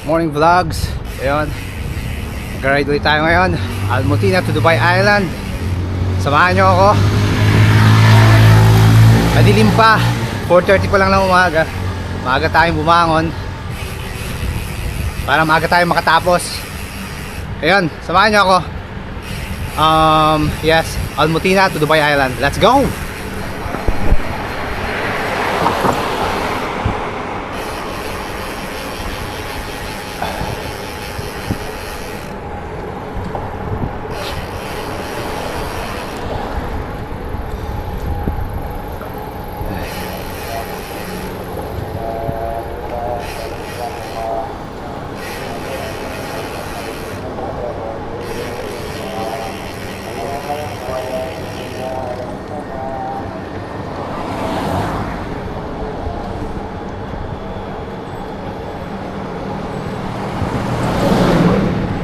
Morning vlogs. Ayun, mag-ride ulit tayo ngayon, Al Mutina to Dubai Island. Samahan nyo ako. Madilim pa, 4:30 pa lang ng umaga. Maaga tayong bumangon para maaga tayong makatapos. Ayun, samahan nyo ako. Yes, Al Mutina to Dubai Island. Let's go!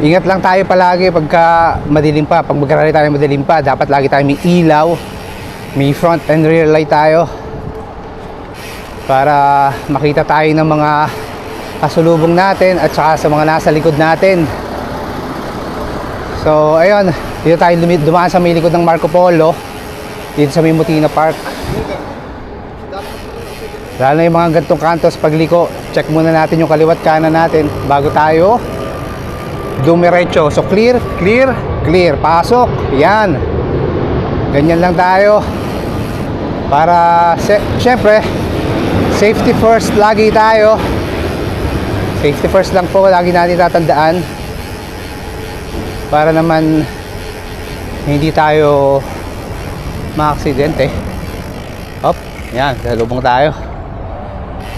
Ingat lang tayo palagi pagka madilim pa. Pag mag-rally tayo madilim pa, dapat lagi tayo may ilaw, may front and rear light tayo para makita tayo ng mga kasulubong natin at saka sa mga nasa likod natin. So ayun, dito tayo dumaan sa may likod ng Marco Polo, dito sa may Mutina Park. Lalo na yung mga gantong kantos pagliko, check muna natin yung kaliwat kanan natin bago tayo dumiretso. So clear, clear, clear. Pasok. Yan. Ganyan lang tayo. Para syempre safety first lagi tayo. Safety first lang po lagi natin tatandaan. Para naman hindi tayo ma-aksidente. Hop. Yan. Lalubong tayo.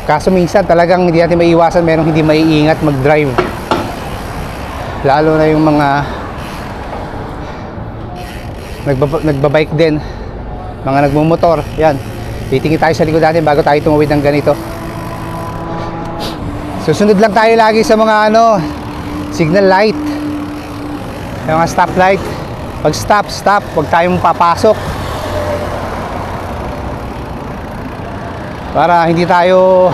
Kaso minsan talagang hindi natin maiiwasan merong hindi maiingat mag-drive. Lalo na yung mga nagbabike din, mga nagmumotor. Yan, titingin tayo sa likod natin bago tayo tumawid ng ganito. Susunod lang tayo lagi sa mga signal light, yung mga stop light. Pag stop, stop. Huwag tayong papasok para hindi tayo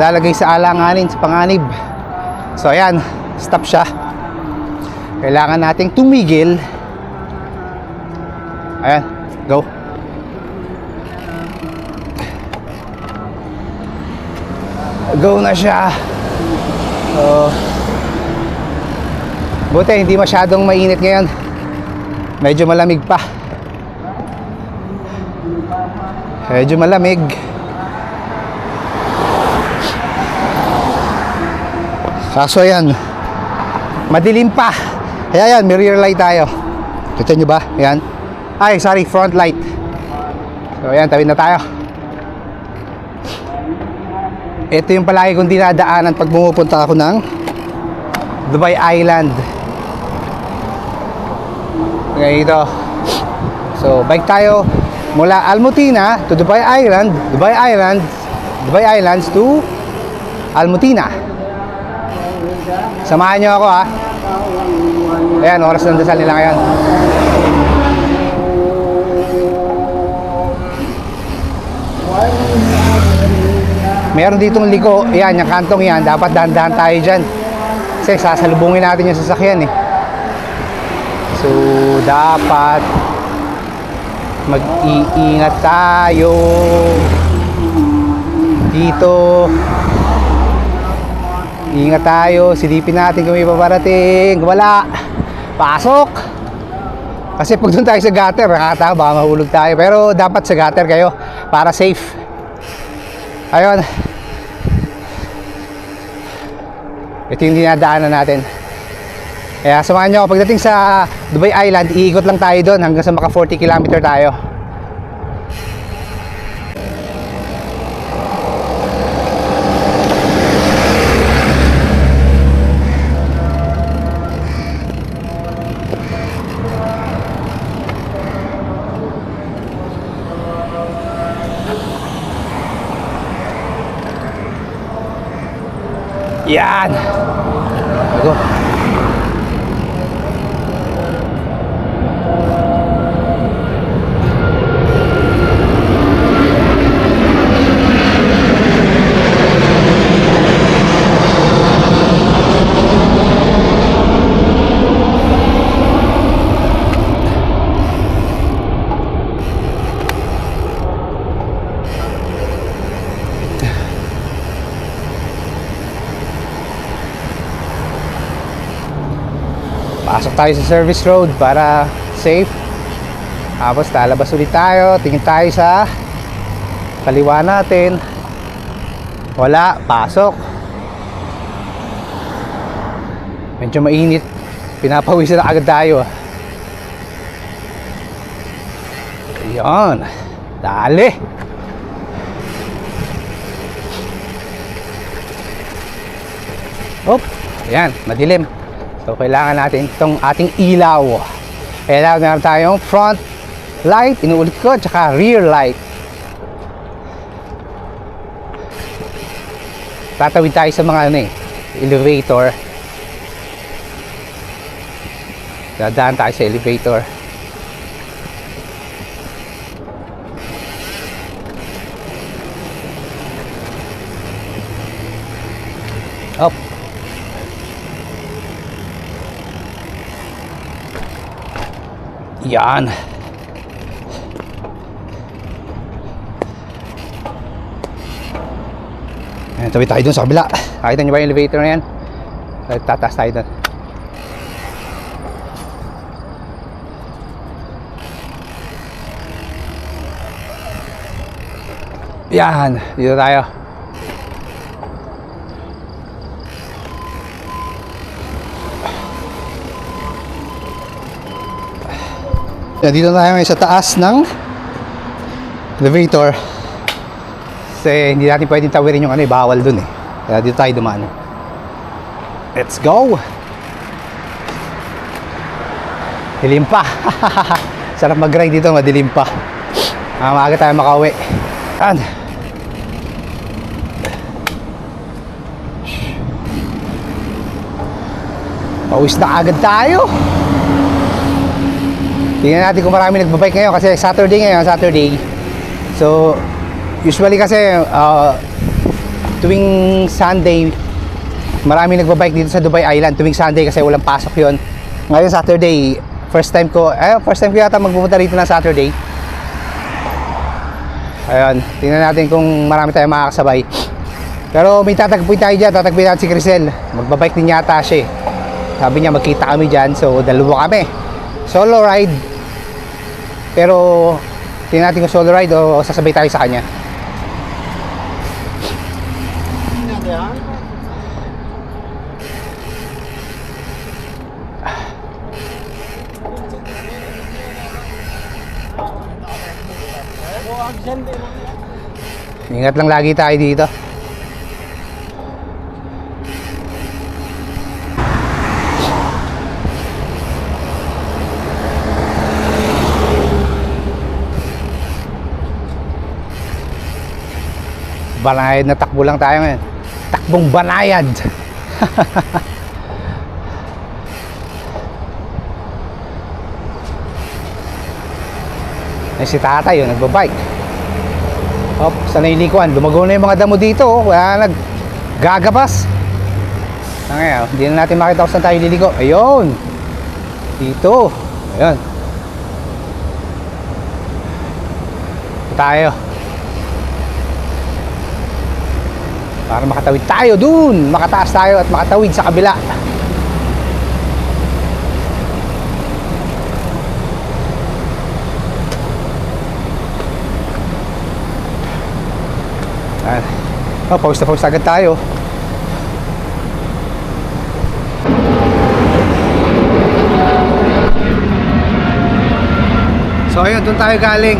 lalagay sa alanganin, sa panganib. So ayan, stop siya. Kailangan nating tumigil. Ayan, go. Go na siya. Buti hindi masyadong mainit ngayon. Medyo malamig pa. Medyo malamig. Kaso ayan, madilim pa. Kaya yan, may rear light tayo. Kita nyo ba? Ayan. Ay, sorry, front light. So ayan, tawid na tayo. Ito yung palagi kong dinadaanan pag pumupunta ako ng Dubai Island. Okay, ito. So, bike tayo mula Al Mutina to Dubai Island, Dubai Islands to Al Mutina. Samahan nyo ako ha. Ayan, oras ng dasal nila ngayon. Meron ditong liko. Ayan, yung kantong yan. Dapat dahan-dahan tayo dyan kasi sasalubungin natin yung sasakyan eh. So, dapat mag-iingat tayo dito. Ingat tayo, silipin natin kung may paparating. Wala, pasok. Kasi pag doon tayo sa gutter, nakakatawa, baka mahulog tayo. Pero dapat sa gutter kayo para safe. Ayun, ito yung dinadaanan natin. Kaya samahan nyo ako. Pagdating sa Dubai Island, iikot lang tayo doon hanggang sa maka 40 km tayo. Yan. Go. Pasok tayo sa service road para safe. Tapos lalabas ulit tayo. Tingin tayo sa kaliwa natin. Wala, pasok. Medyo mainit. Pinapawisan na agad tayo. Ayan. Dali. Op, ayan, madilim. So kailangan natin itong ating ilaw. Kailangan natin tayong front light, inuulit ko, tsaka rear light. Tatawid tayo sa mga elevator. Dadaan tayo sa elevator. Up. Yan. Ayan, tawid tayo dun sa kabila. Nakita nyo ba yung elevator na yan? Tataas tayo dun. Yan, dito tayo. Yan, dito tayo ngayon sa taas ng elevator. Kasi hindi natin pwedeng tawirin yung bawal dun eh. Kaya dito tayo dumaan. Let's go! Dilim pa. Sarap mag-ride dito, madilim pa. Maaga tayo makauwi. Yan. Pawis na agad tayo. Tingnan natin kung marami nagbabike ngayon kasi Saturday ngayon, Saturday. So, usually kasi tuwing Sunday marami nagbabike dito sa Dubai Island. Tuwing Sunday kasi walang pasok yon. Ngayon Saturday, first time ko yata magpupunta rito ng Saturday. Ayun, tingnan natin kung marami tayong makakasabay. Pero may tatagpuin tayo dyan, tatagpuin natin si Crisel. Magbabike din yata siya eh. Sabi niya magkita kami dyan, so dalawa kami. Solo ride. Pero tingnan natin kung solo ride o sasabay tayo sa kanya. Ingat lang lagi tayo dito. Banayad na takbo lang tayo ngayon. Takbong banayad. Ay, si tatay yun, nagbabike. Hop, sa nailikuan. Lumago na yung mga damo dito. Kaya naggagabas. Ngayon, hindi na natin makita kung saan tayo liligo. Ayun. Dito. Ayun. Tayo. Para makatawid tayo dun. Makataas tayo at makatawid sa kabila. Oh, pause na pause agad tayo. So ayun, doon tayo galing.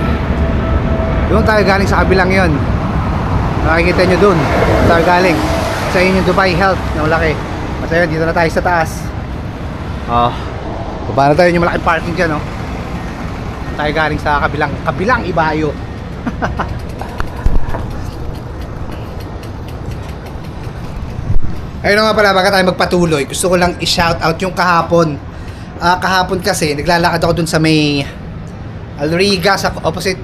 Doon tayo galing sa kabilang yon. Nakikita nyo doon. Doon tayo galing sa inyong Dubai Health na malaki. At ayun, dito na tayo sa taas. Baba na tayo yung malaking parking dyan. Doon tayo galing sa kabilang ibayo. Ayun nga pala, baga tayo magpatuloy, gusto ko lang i-shoutout yung kahapon. Kahapon kasi, naglalakad ako dun sa may Alriga, sa opposite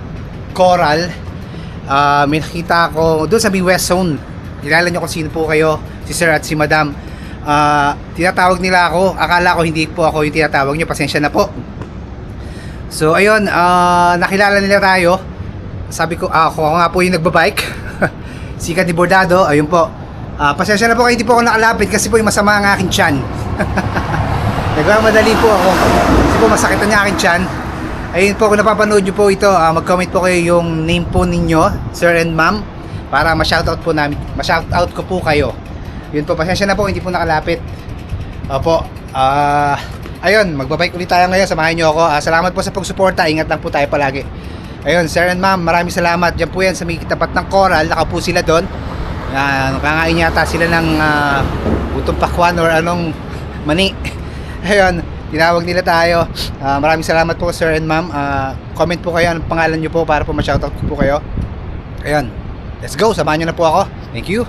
Coral. May nakita ako dun sa may West Zone. Kilala nyo kung sino po kayo, si Sir at si Madam. Tinatawag nila ako, akala ko hindi po ako yung tinatawag nyo, pasensya na po. So ayun, nakilala nila tayo. Sabi ko, ako nga po yung nagbabike. Sikat ni Bordado, ayun po. Pasensya na po kayo, hindi po ako nakalapit kasi po yung masama ang aking tiyan. Nagmamadali po ako. Kasi po masakit na aking tiyan. Ayun po, kung napapanood nyo po ito, mag-comment po kayo yung name po ninyo, sir and ma'am, para ma-shoutout po namin, ma-shoutout ko po kayo. Yun po, pasensya na po, hindi po nakalapit. Opo, ayun, magbabike ulit tayo ngayon, samahan nyo ako. Salamat po sa pagsuporta, ingat lang po tayo palagi. Ayun, sir and ma'am, maraming salamat. Diyan po yan sa may tapat ng Coral, nakapo sila doon. Kangain yata sila ng utong pakwan or anong mani. Ayun, tinawag nila tayo. Maraming salamat po sir and ma'am. Comment po kayo anong pangalan nyo po para po ma-shoutout ko po kayo. Ayun, let's go, samahan nyo na po ako. Thank you.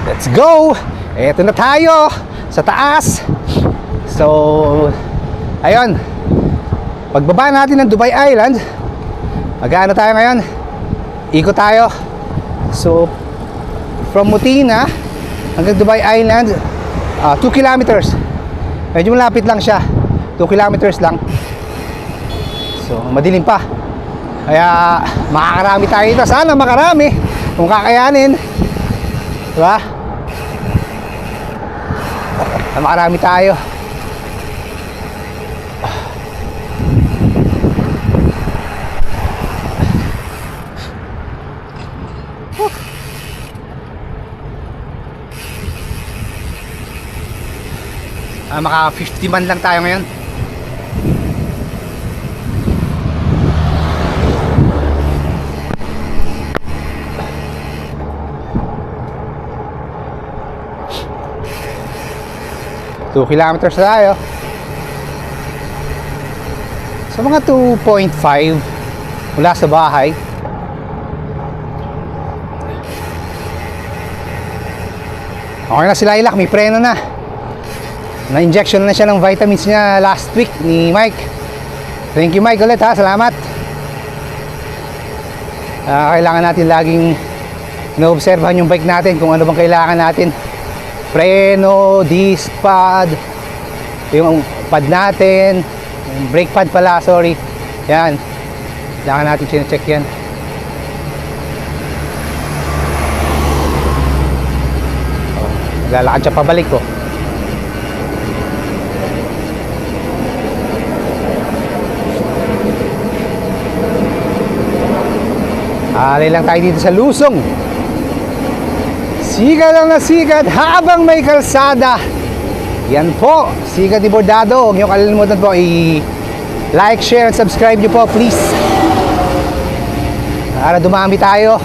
Let's go! Eto na tayo sa taas. So, ayun, pagbaba natin ng Dubai Island, mag-ano tayo ngayon? Ikot tayo. So, from Mutina hanggang Dubai Island, 2 kilometers. Medyo malapit lang siya, 2 kilometers lang. So, madilim pa. Kaya, makakarami tayo dito. Sana makarami kung kakayanin. Diba? Makarami tayo. Maka 50 man lang tayo ngayon. Two kilometers na tayo. So mga 2.5 mula sa bahay. Okay na si Lilac, may preno na. Na-injection na siya ng vitamins niya last week ni Mike. Thank you Mike ulit ha, salamat. Kailangan natin laging inoobserbahan yung bike natin kung ano bang kailangan natin. Preno, disc pad, yung pad natin, yung brake pad pala, sorry. Yan, kailangan natin sinecheck yan. Lalakad siya pabalik ko. Alay lang tayo dito sa Lusong. Sikat lang na sikat habang may kalsada. Yan po, Sikat ni Bordado. Huwag niyo kalimutan po i-like, share, and subscribe niyo po please, para dumami tayo.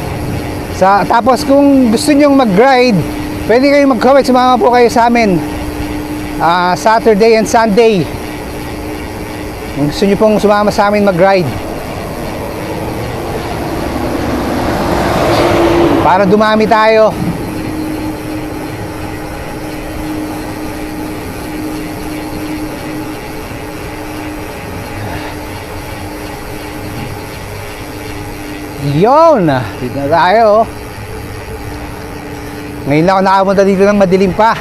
Tapos kung gusto niyo mag-ride, pwede kayong mag-comment, sumama po kayo sa amin Saturday and Sunday. Kung gusto niyo pong sumama sa amin mag-ride, para dumami tayo. Yun, dito na tayo. Ngayon lang ako nakapunta dito ng madilim pa.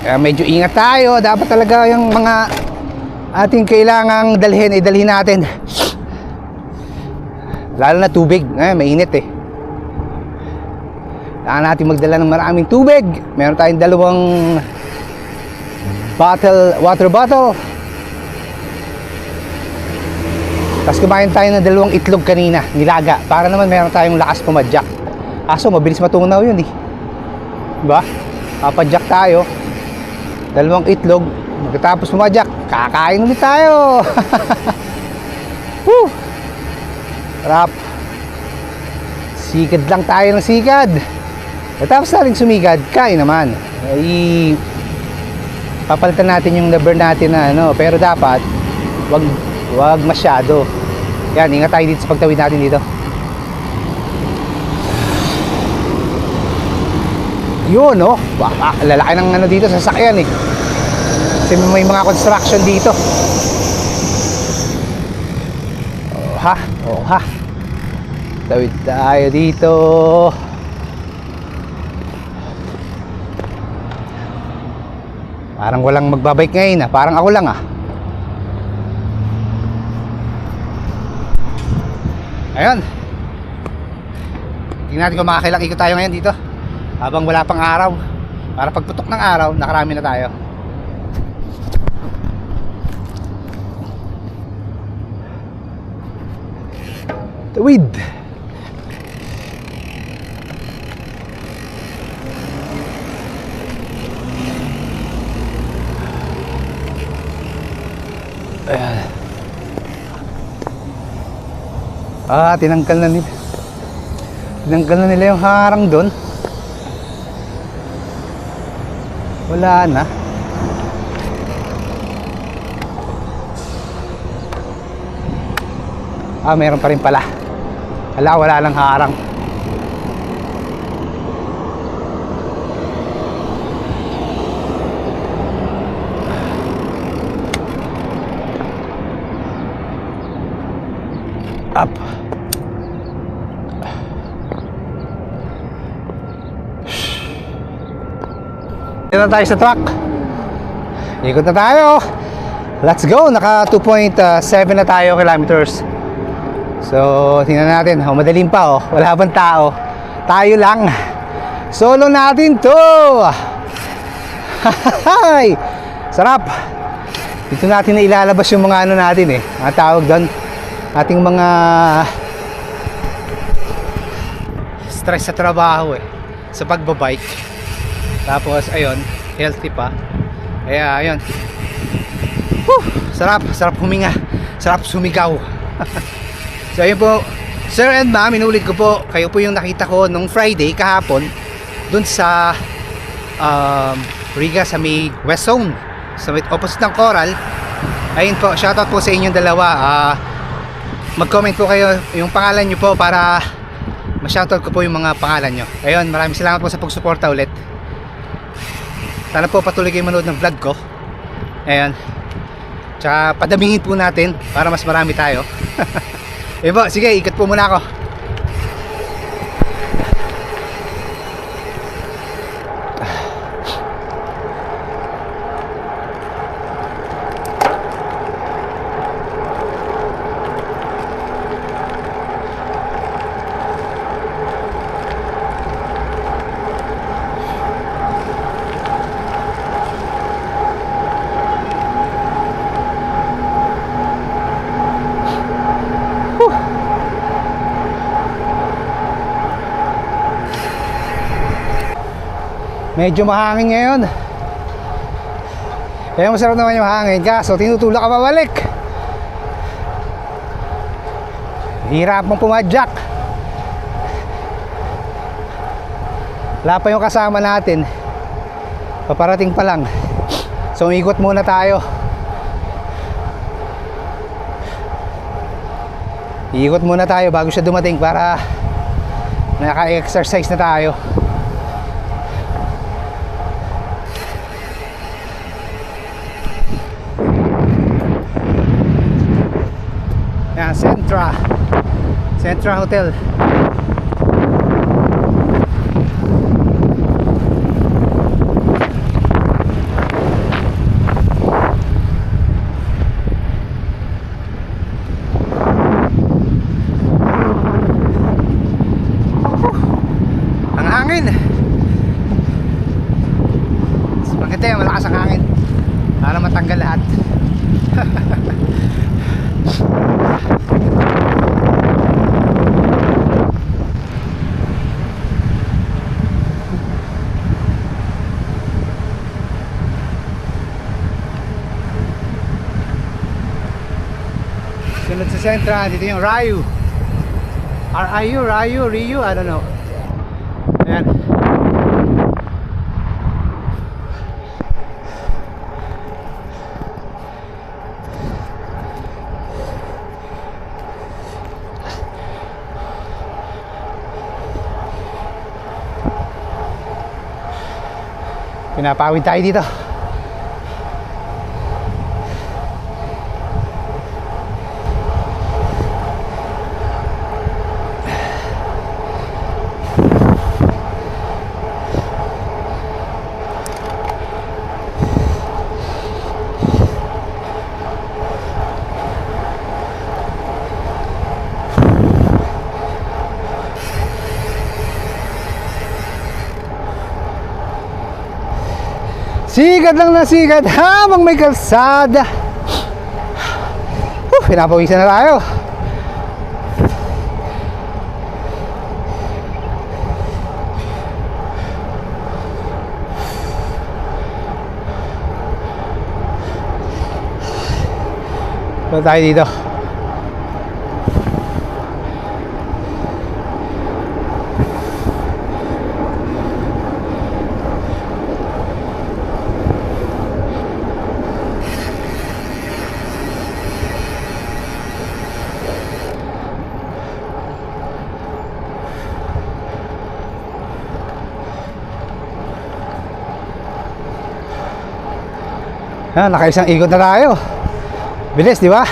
Kaya medyo ingat tayo. Dapat talaga yung mga ating kailangang dalhin, idalhin natin. Lalo na tubig. Mainit eh. Kailangan natin magdala ng maraming tubig. Meron tayong dalawang water bottle. Tapos kumain tayo ng dalawang itlog kanina, nilaga, para naman meron tayong lakas pumadyak. Aso mabilis matunaw yun eh, diba? Papadyak tayo, dalawang itlog, pagkatapos pumadyak, kakain ulit tayo. Woo! Sarap. Sikad lang tayo ng sikad. Tapos natin sumigad, kain naman. Papalitan natin yung lever natin na ano, pero dapat wag masyado. Yan, ingat tayo dito sa pagtawid natin dito. Yun, oh. Lalaki ng ano dito sa sasakyan eh. Kasi may mga construction dito. Oh ha. Tawid tayo dito. Parang walang magbabike ngayon parang ako lang Ayun. Tingnan natin kung makakailang ikot tayo ngayon dito habang wala pang araw, para pagputok ng araw nakarami na tayo. Tawid. Ayan. Tinanggal na nila yung harang doon. Wala na. Meron pa rin pala. Wala lang harang. Up. Dito na tayo sa truck. Ikot na tayo. Let's go. Naka 2.7 na tayo kilometers. So, tingnan natin. Madaling pa wala pang tao. Tayo lang. Solo natin to. Hay! Sarap. Dito natin na ilalabas yung mga ano natin mga tawag doon. Ating mga stress sa trabaho sa pagbabike. Tapos ayun, healthy pa. Kaya ayun. Sarap huminga. Sarap sumigaw. So ayun po, sir and ma'am, inulit ko po, kayo po yung nakita ko nung Friday kahapon dun sa Riga sa may West Zone, sa may opposite ng Coral. Ayun po, shoutout po sa inyong dalawa. Mag-comment po kayo yung pangalan nyo po para ma-shoutout ko po yung mga pangalan nyo. Ayun, maraming salamat po sa pagsuporta ulit. Sana po patuloy kayo manood ng vlog ko. Ayun. Tsaka padamihin po natin para mas marami tayo. Ayun po, sige, ikot po muna ako. Medyo mahangin ngayon. Kaya masarap naman yung hangin, kaso tinutulak ka pabalik. Hirap mong pumadyak. Wala pa yung kasama natin, paparating pa lang. So ikot muna tayo. Ikot muna tayo bago siya dumating para naka-exercise na tayo. Yan, Centra Hotel. Ang hangin. Maganda yan, malakas ang hangin para matanggal lahat. Sunod sa Centra, dito yung Ryu. Ryu, I don't know. Ayan. Pinapawid tayo dito. Sikat lang na sikat habang may kalsada. Pinapawisan na tayo. So tayo dito. Nakaisang ikot na tayo. Bilis, di ba?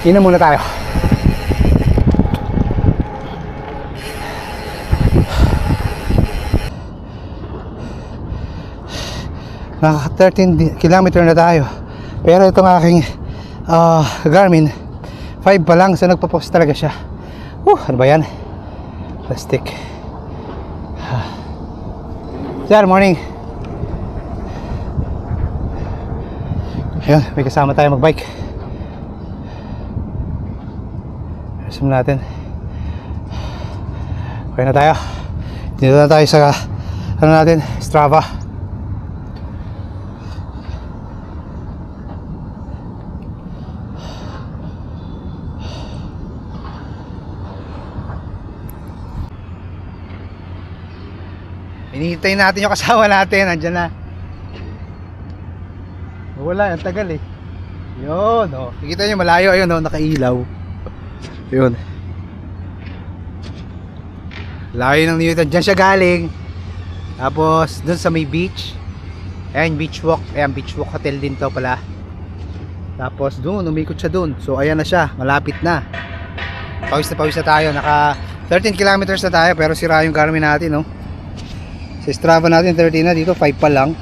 Inom muna tayo. Naka 13 kilometer na tayo. Pero itong aking Garmin 5 pa lang, so nagpo-post talaga siya. Ano ba yan? Plastic. Sir, morning. Ayun, may kasama tayo magbike. Resume natin. Okay na tayo. Dito na tayo sa ano natin, Strava. Hinihintay natin yung kasama natin. Andyan na. Wala, ang tagal eh. Yun, oh. Nakikita nyo malayo. Ayun, oh, nakailaw. Yun. Layo ng Newton. Diyan siya galing. Tapos, dun sa may beach. Ayan, beach walk. Ayan, beach walk hotel din to pala. Tapos, dun, umikot siya dun. So, ayan na siya. Malapit na. Pawis na tayo. Naka 13 kilometers na tayo. Pero sira yung Garmin natin, no? Sa Strava natin 13 na, dito 5 pa lang.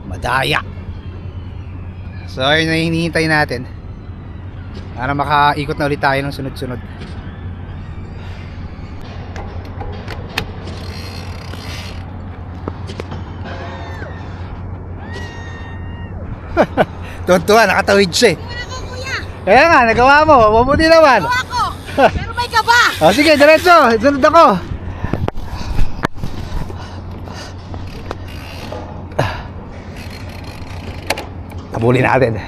Madaya. So ayun na hinihintay natin para makaikot na ulit tayo ng sunod-sunod. Tuwan-tuwa, nakatawid siya eh. Kaya nga, nagawa mo, mabuti naman. Nagawa ko, pero may kaba. O sige, diretso, sunod ako. Habulin natin.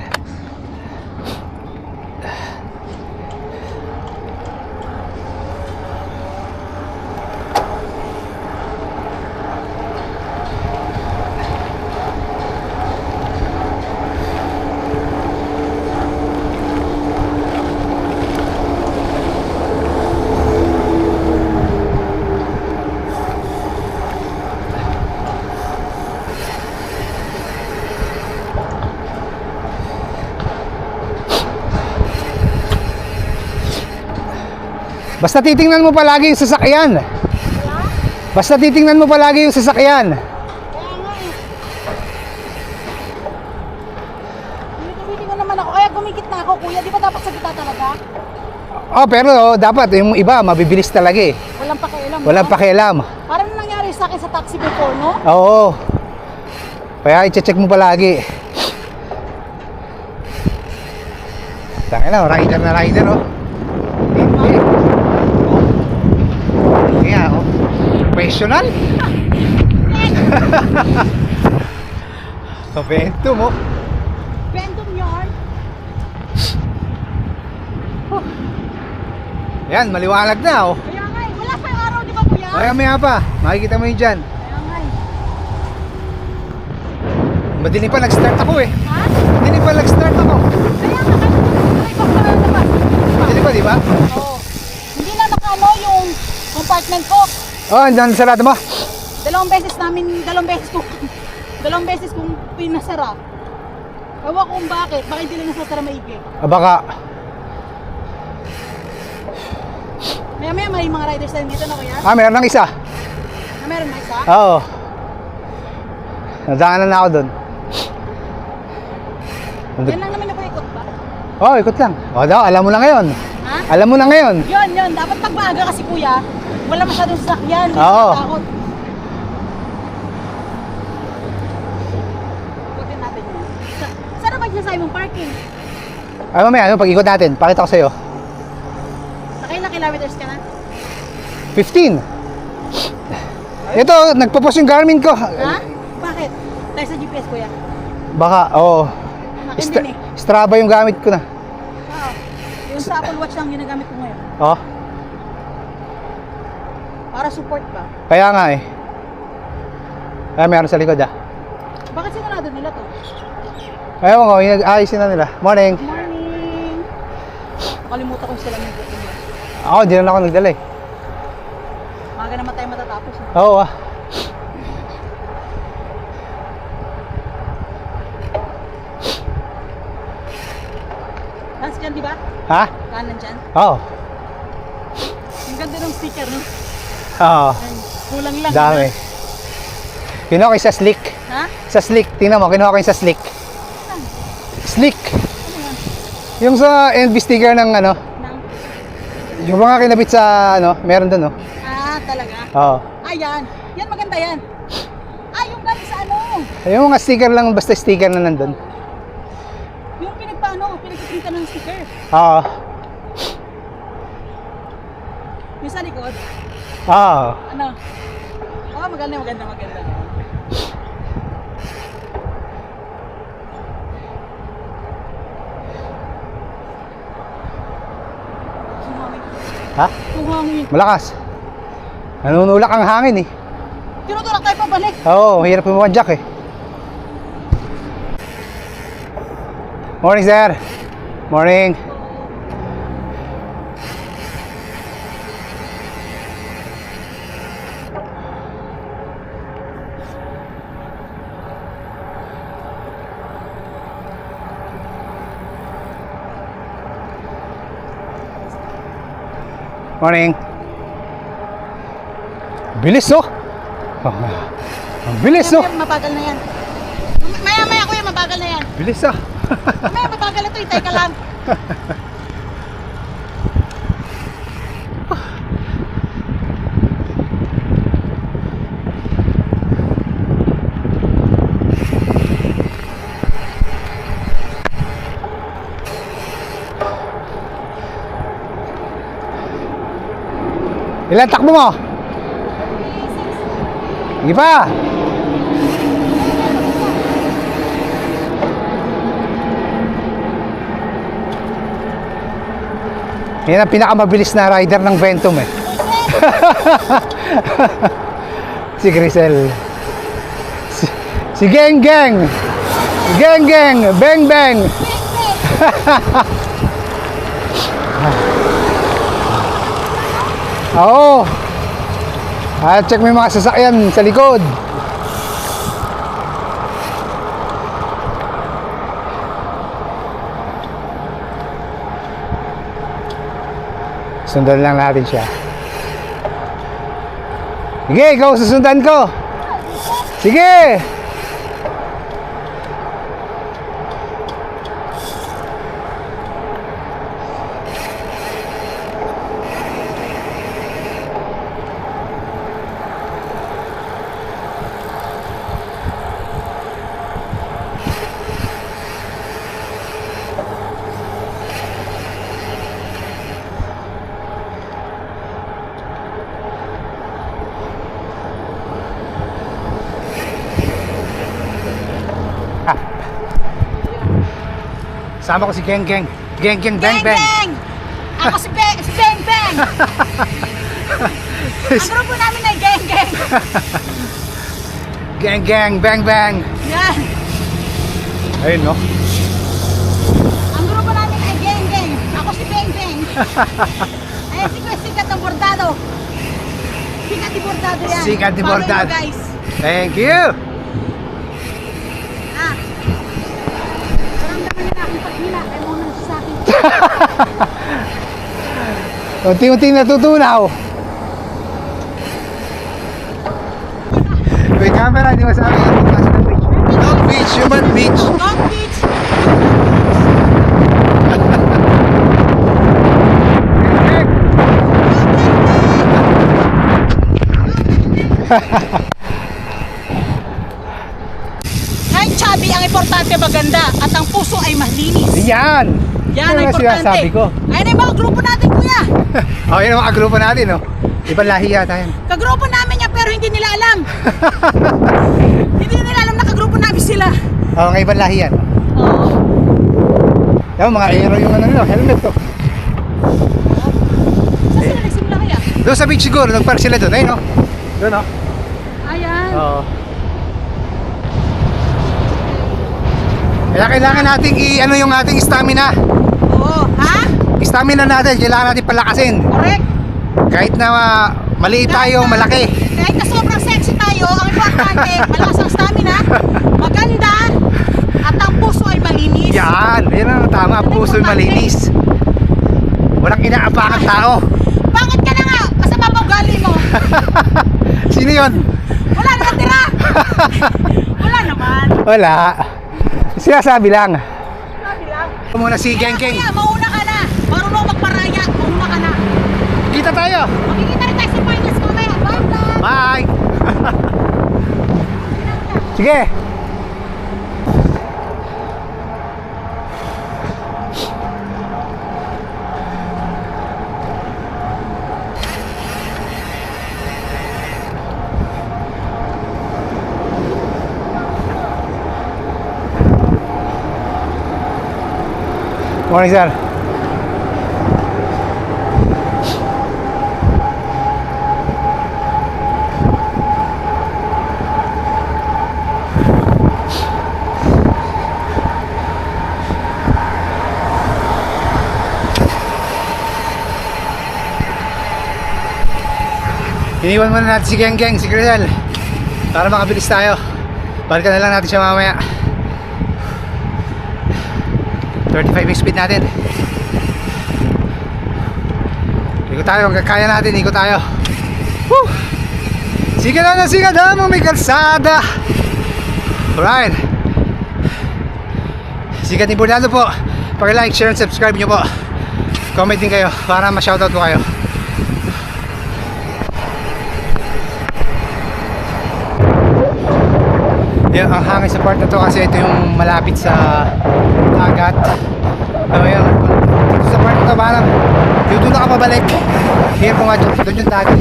Basta titingnan mo palagi yung sasakyan. Basta titingnan mo palagi yung sasakyan. Kaya nga eh. Tumitingin naman ako, kaya gumikit na ako kuya. Di ba dapat sa gitna talaga? Oh, pero dapat yung iba mabibilis talaga eh. Walang pakialam. Walang pakialam. Parang nangyari sa akin sa taxi before, no? Oo. Kaya i-check mo palagi. Tangin na, rider na rider oh. Hindi. Kaya oh. Professional. Kabento mo. Bentum yun. Yan, maliwanag na oh. Kaya nga eh. Wala pa yung araw, di ba kuya? Kaya maya pa, makikita mo yun dyan. Kaya nga eh. Madilim pa nag-start ako eh. Ha? Madilim pa nag-start ako. Kaya nga, may bakla naman. Madilim pa, di ba? Oo. Hindi na nakano yung compartment ko. Oh, andyan sarado mo. Dalawang beses kong pinasara. Ewan ko kung bakit. Bakit hindi lang nasasara maigi? Baka Maya-maya may mga riders tayo dito na kuya. Ah, meron ng isa. Na meron na isa. Oo. Nadaanan na ako doon. Yan lang naman yung ikot ba? Oh, ikot lang. O daw, alam mo na ngayon. Ha? Alam mo na ngayon. Yun. Dapat pag maaga kasi kuya, wala masyadong sasakyan. Hindi Oo. takot. Ikutin natin yun. Saan naman sinasabi mong parking? Ay, mamaya, pag ikot natin, pakita ko sa'yo. Nakailang kilometers ka na? 15. Ito, nagpo-post yung Garmin ko. Ha? Bakit? Dahil sa GPS kuya. Baka, oo. Akin din eh. Strava yung gamit ko na. Oo. Yung sa Apple Watch lang ginagamit ko ngayon. Oh, Para support ba? kaya nga eh. Ay, meron sa likod ah. Bakit sinarado nila to? Ayaw ko, ayusin na nila. Morning. Morning! Nakalimutan ko yung salamin ko. Ako, di na ako nagdala eh. Maga naman tayo matatapos. Eh. Oo ah. Lance dyan, di ba? Ha? Kanan dyan. Oo. Ang ganda ng sticker, no? Oo. Ay, kulang lang. Dami. Kinuha ko yung sa slick. Ha? Sa slick, tingnan mo, kinuha ko yung sa slick. Slick. Ano yan? Yung sa NB sticker ng ano, Nang... yung mga kinabit sa ano, meron doon oh. Ah, talaga? Oo. Ayan. Yan, maganda yan. Ah, yung galing sa ano? Yung mga sticker lang, basta sticker na nandun. Yung pinagpiprintan ng sticker. Oo. Yung sa likod. Oo. Ano? Oh, maganda. Sumangin. Ha? Sumangin. Malakas. Nanunulak ang hangin eh. Tinutulak tayo pabalik. Oo, hirap pumadyak eh. Morning, sir. Morning. Morning. Bilis oh. Ang bilis oh. Mabagal na yan. Maya kuya, mabagal na yan. Bilis ah. Maya mabagal na to, itay ka lang. Ilan takbo mo? Sige pa. Yan ang pinakamabilis na rider ng Ventum eh. Si Grisel. Si Geng Geng. Geng Geng. Beng Beng. Oo. Check mo yung mga sasakyan sa likod. Sundan lang natin siya. Sige, ikaw susundan ko. Sige. Sama ko si Geng Geng. Geng Geng Beng Beng. Geng! Ako si Beng Beng! Ang grupo namin ay Geng Geng! Geng Geng Beng Beng. Yan! Ayun no. Ang grupo namin ay Geng Geng! Ako si Beng Beng! Ayan si Kuya Sikat ng Bordado! Sikat di Bordado yan! Sikat di Follow Bordado. mo, guys! Thank you. Ah! Karamdaman nila aking paghila kaya mo nang sa akin. Unti-unti natutunaw. May camera, di masabi yung pagkasa ng beach. Dog beach, human beach. Dog beach. Kahit chubby, ang importante maganda at ang puso ay malinis. Yan! Yan ang Ano importante. sinasabi ko? Ayun ang mga grupo natin, kuya. Oh, yun ang mga grupo natin, no? Ibang lahi yata yan. Kagrupo namin yan pero hindi nila alam. Hindi nila alam na kagrupo namin sila. Oh, mga ibang lahi yan. Oo. Yan, mga aero yung ano nila, helmet to. Saan sila nagsimula kaya? Doon sa beach siguro, nagpark sila doon, ayun, no? Doon, no? Ayan. Oo. Kaya kailangan nating ano yung ating stamina. Oo. Ha? Stamina natin, kailangan natin palakasin. Correct. Kahit na maliit tayo, malaki. Kahit na sobrang sexy tayo, ang importante, malakas ang stamina, maganda, at ang puso ay malinis. Yan, yan ang tama, puso'y malinis. Walang inaapakan tao. Bakit ka na nga? Masama pa ugali mo. Sino yun? Wala naman tira. Wala naman. Wala. Sinasabi lang. Sabi lang. Muna si Geng Geng. Kaya mauna ka na. Marunong magparaya. Mauna ka na. Kita tayo. Makikita rin tayo sa finals mamaya. Bye vlog. Bye. Sige. Morning, sir. Iniwan muna natin si Geng Geng, si Crisel, para makabilis tayo. Balikan na lang natin siya mamaya. 35 yung speed natin. Ikot tayo, hanggang kaya natin, ikot tayo. Woo! Siga na mga may kalsada. Alright. Sigat ni Bernardo po. Pag-like, share, and subscribe nyo po. Comment din kayo para ma-shoutout po kayo. Yan, ang hangin sa part na to kasi ito yung malapit sa dagat. So yun, dito sa part na to parang yung doon na ka pabalik. Here po nga doon yung dagat.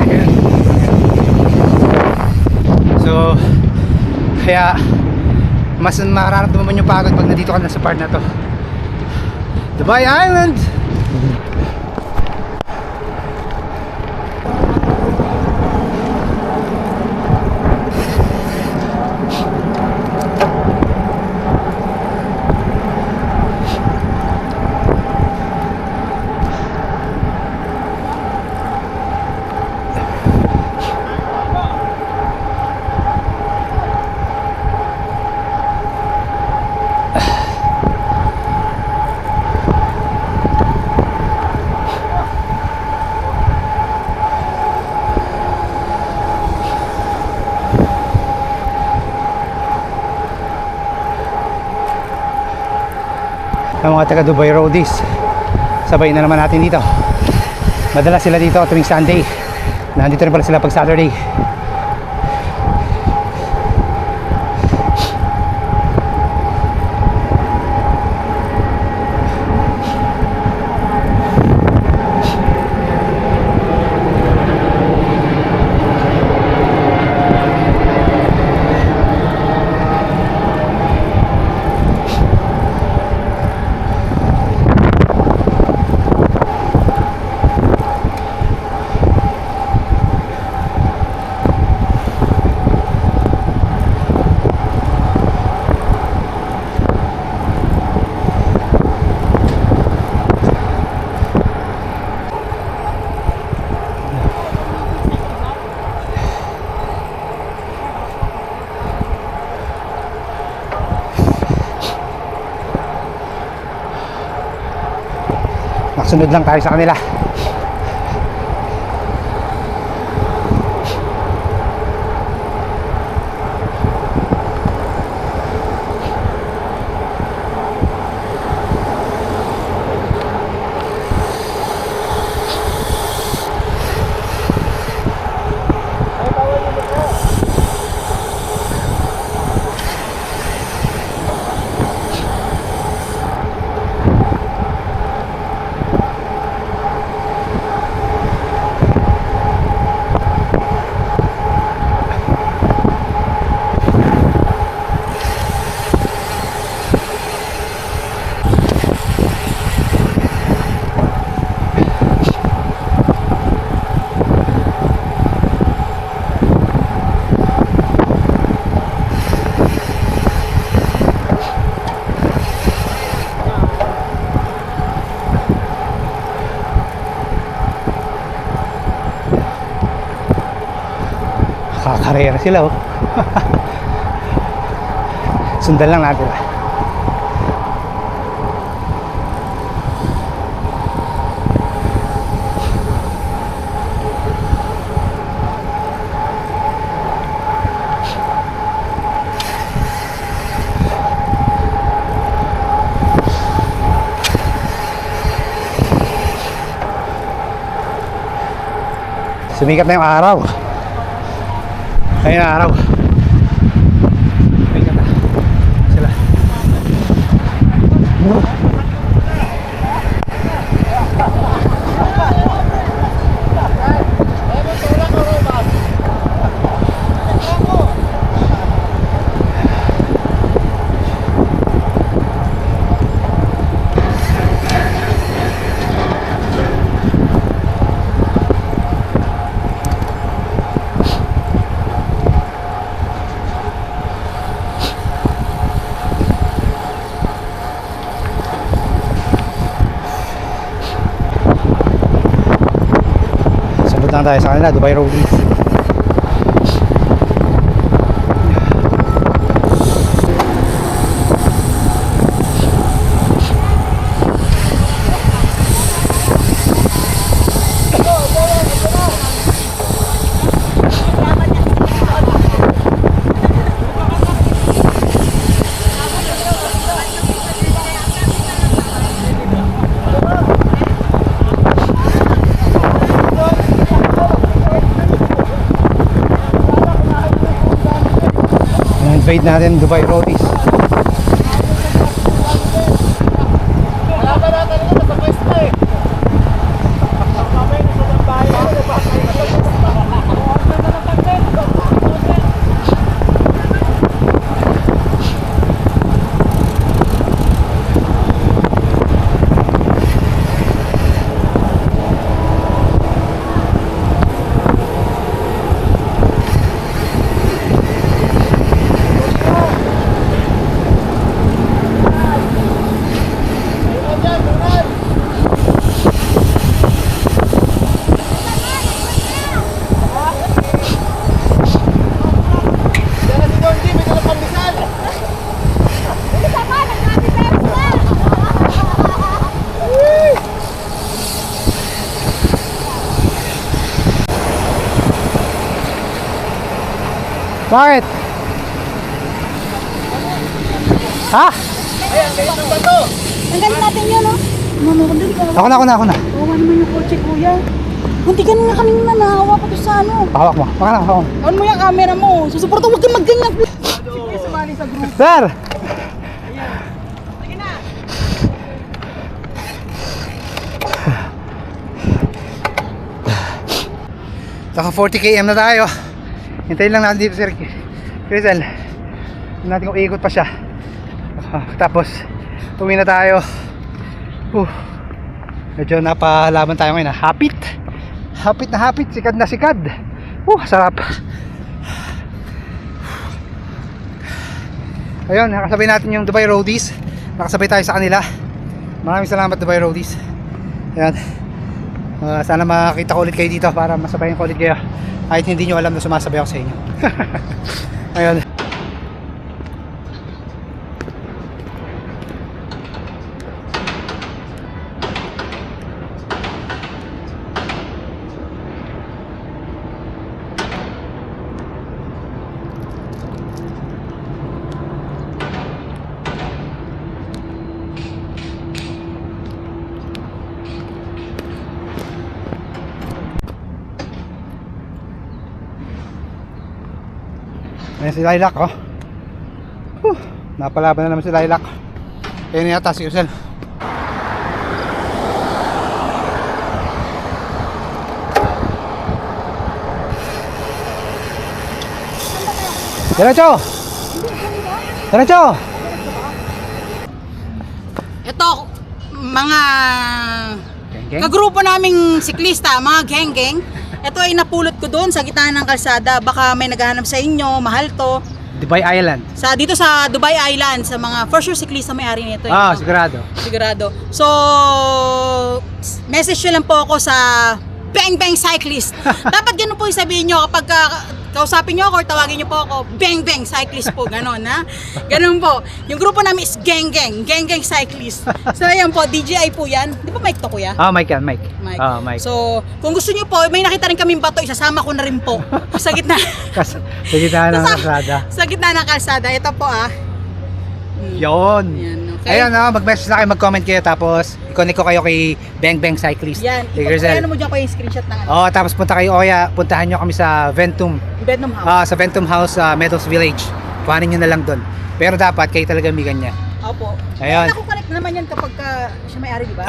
So kaya mas mararamdaman mo yung pagod pag nandito ka na sa part na to. Dubai Island. Ang mga taga Dubai Roadies, sabay na naman natin dito. Madalas sila dito tuwing Sunday. Nandito rin pala sila pag Saturday. Nakasunod lang tayo sa kanila. Karera sila oh. Sundan lang natin. Sumikat na yung araw. Ayun ang araw. Sumikat na sila. Lang tayo sa kanila, Dubai Roadies. Invade natin Dubai Roadies. Bakit? Ha? Ang galing natin yun, oh. Mamamagdali ka. Ako na. Oo, naman yung kotse, kuya. Munti ka na kaming nanahawa pa to sa ano. Pahawak mo. Baka na, hawak mo. On mo yung camera mo. Susuporto, huwag kang magganyan. Sige, sumali sa group. Sir! Sige na. Saka 40 km na tayo. Hintayin lang natin dito, Sir Crisel. Hintayin natin kung ikot pa siya. Tapos uwi na tayo. Medyo napalaban tayo ngayon. Hapit na hapit. Sikad na sikad. Sarap. Ayun, nakasabay natin yung Dubai Roadies. Nakasabay tayo sa kanila. Maraming salamat, Dubai Roadies. Ayan. Sana makita ko ulit kayo dito para masabayan ko ulit kayo kahit hindi nyo alam na sumasabay ako sa inyo. Ayun. Ayan si Lilac, oh. Napalaban na naman si Lilac. Ayan yata si Usel. Diretso! Diretso! Ito, mga Geng-geng? kagrupo naming siklista, mga geng-geng. Ito ay napulot ko doon sa gitna ng kalsada. Baka may naghahanap sa inyo, mahal to. Dubai Island. Dito sa Dubai Island, sa mga for sure siklista may-ari nito. Sigurado. Sigurado. So, message nyo lang po ako sa Bang Bang Cyclist. Dapat ganun po yung sabihin nyo kapag kausapin nyo ako or tawagin nyo po ako, Beng Beng Cyclist po, ganon ha. Ganon po. Yung grupo namin is Geng Geng, Geng Geng Cyclist. So ayan po, DJI po yan. Di ba mic to kuya? Mic yan, mic. Mic. Mic. So, kung gusto nyo po, may nakita rin kaming bato, isasama ko na rin po. Sa gitna. Sa gitna ng kalsada. Sa gitna ng kalsada. Ito po Yun. Yan, okay. Ayun, mag-message na kayo, mag-comment kayo, tapos i-connect ko kayo kay Beng Beng Cyclist. Yan. Ano mo dyan ko yung screenshot ng ano? Tapos punta kayo, o kaya puntahan nyo kami sa Ventum. Venom House. Sa Ventum House, Meadows Village. Kuhanin nyo na lang doon. Pero dapat kayo talaga may ganyan. Opo. Ayun. Nakukonect naman yan kapag siya may-ari, di ba?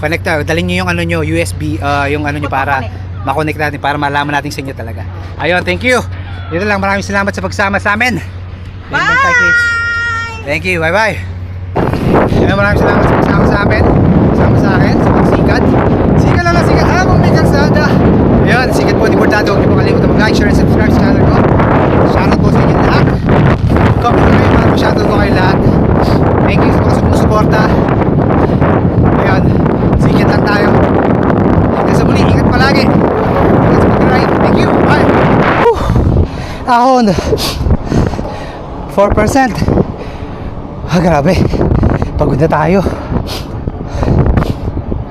Connect tayo. Dalhin nyo yung ano nyo, USB, yung ano nyo para makonect natin, para malaman natin sa inyo talaga. Ayun, thank you. Dito lang, maraming salamat sa pagsama sa amin. Beng Beng Cyclist. Thank you, bye-bye. Ayun, maraming salamat sa pagsama sa amin. Sama sa akin, sa pagsikat. Sikat lang na sikat. Kung may kalsada. Ayun, sikat po, di Bordado. Huwag niyo po kalimutan mag-like, share, and subscribe sa channel ko. Shoutout po sa inyo lahat. Comment na kayo para ma-shoutout ko kayo lahat. Thank you sa mga sumusuporta. Ayun, sikat lang tayo. Hanggang sa muli, ingat palagi. Let's mag-ride. Thank you, bye. Ahon. 4%. Grabe. Pagod na tayo.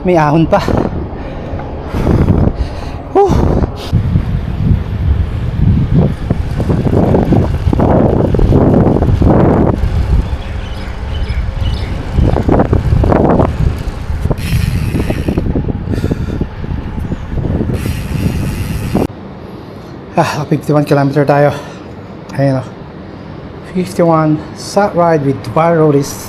May ahon pa. Whew. Ah, 51 kilometer tayo. Ayun o. 51 sat ride with Dubai Roadies.